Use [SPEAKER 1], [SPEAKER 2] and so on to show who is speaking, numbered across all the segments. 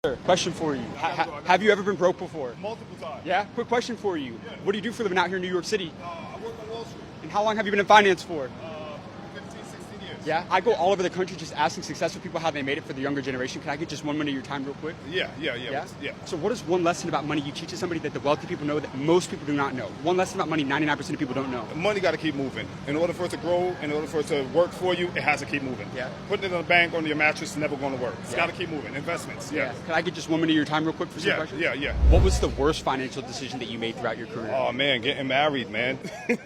[SPEAKER 1] Sir, question for you. Have you ever been broke before?
[SPEAKER 2] Multiple times.
[SPEAKER 1] Yeah? Quick question for you.
[SPEAKER 2] Yeah.
[SPEAKER 1] What do you do for a living out here in New York City?
[SPEAKER 2] I work on Wall Street.
[SPEAKER 1] And how long have you been in finance for?
[SPEAKER 2] 15, 16 years.
[SPEAKER 1] Yeah? I go all over the country just asking successful people how they made it for the younger generation. Can I get just 1 minute of your time real quick?
[SPEAKER 2] Yeah.
[SPEAKER 1] So what is one lesson about money you teach to somebody that the wealthy people know that most people do not know? One lesson about money 99% of people don't know.
[SPEAKER 2] Money got to keep moving. In order for it to grow, in order for it to work for you, it has to keep moving.
[SPEAKER 1] Yeah.
[SPEAKER 2] Putting it in the bank on your mattress is never going to work. It's
[SPEAKER 1] Yeah.
[SPEAKER 2] got to keep moving. Investments. Yeah.
[SPEAKER 1] Can I get just 1 minute of your time real quick for some questions?
[SPEAKER 2] Yeah.
[SPEAKER 1] What was the worst financial decision that you made throughout your career?
[SPEAKER 2] Oh man, getting married, man.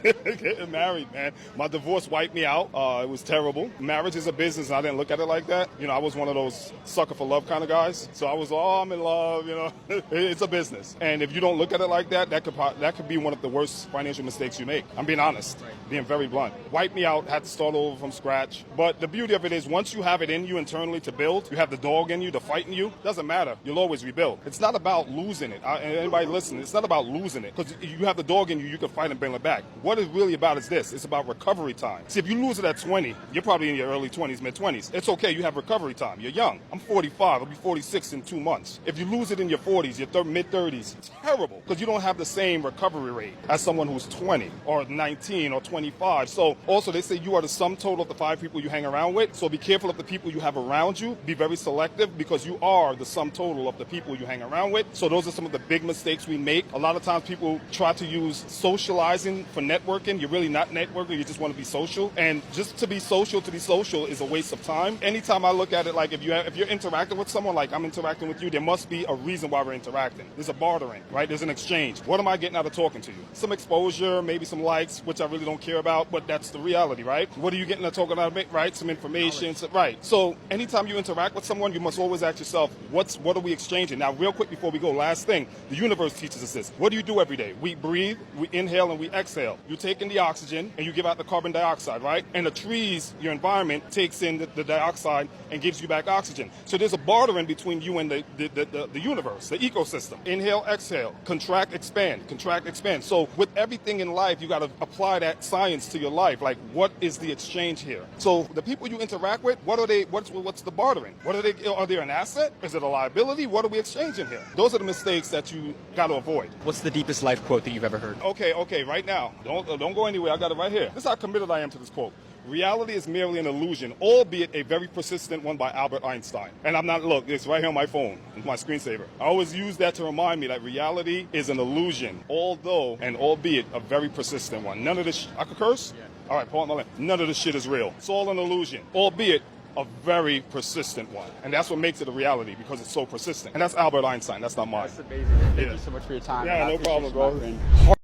[SPEAKER 2] Getting married, man. My divorce wiped me out. It was terrible. Marriage is a business, and I didn't look at it like that. You know, I was one of those sucker for love kind of guys. So I was, I'm in love. You know, it's a business, and if you don't look at it like that, that could be one of the worst financial mistakes you make. I'm being honest, being very blunt. Wiped me out. Had to start over from scratch. But the beauty of it is, once you have it in you internally to build, you have the dog in you, the fight in you. Doesn't matter. You'll always rebuild. It's not about losing it. And anybody listening, it's not about losing it, because you have the dog in you. You can fight and bring it back. What it's really about is this. It's about recovery time. See, if you lose it at 20, you're probably in your early 20s, mid-20s. It's okay. You have recovery time. You're young. I'm 45. I'll be 46 in 2 months. If you lose it in your 40s, your mid-30s, it's terrible, because you don't have the same recovery rate as someone who's 20 or 19 or 25. So also they say you are the sum total of the 5 people you hang around with. So be careful of the people you have around you. Be very selective, because you are the sum total of the people you hang around with. So those are some of the big mistakes we make. A lot of times people try to use socializing for networking. You're really not networking. You just want to be social. And just to be social is a waste of time. Anytime I look at it, like if you're interacting with someone, like I'm interacting with you, there must be a reason why we're interacting. There's a bartering, right? There's an exchange. What am I getting out of talking to you? Some exposure, maybe some likes, which I really don't care about, but that's the reality, right? What are you getting out of talking about it, right? Some information, right? So anytime you interact with someone, you must always ask yourself, what are we exchanging? Now, real quick before we go, last thing, the universe teaches us this. What do you do every day? We breathe, we inhale, and we exhale. You take in the oxygen, and you give out the carbon dioxide, right? And the trees, your environment, takes in the dioxide and gives you back oxygen. So there's a bartering between you and the universe, the ecosystem. Inhale, exhale, contract, expand, contract, expand. So with everything in life, you got to apply that science to your life. Like, what is the exchange here? So the people you interact with, what are they? What's the bartering? What are they? Are they an asset? Is it a liability? What are we exchanging here? Those are the mistakes that you got to avoid.
[SPEAKER 1] What's the deepest life quote that you've ever heard?
[SPEAKER 2] Okay, right now. Don't go anywhere. I got it right here. This is how committed I am to this quote. Reality is merely an illusion, albeit a very persistent one, by Albert Einstein. And I'm not, look, it's right here on my phone, it's my screensaver. I always use that to remind me that reality is an illusion, although and albeit a very persistent one. None of this, I could curse? Yeah. All right, pardon my language. None of this shit is real. It's all an illusion, albeit a very persistent one. And that's what makes it a reality, because it's so persistent. And that's Albert Einstein, that's not mine.
[SPEAKER 1] That's amazing. Thank you so much for your time.
[SPEAKER 2] Yeah, no problem, bro.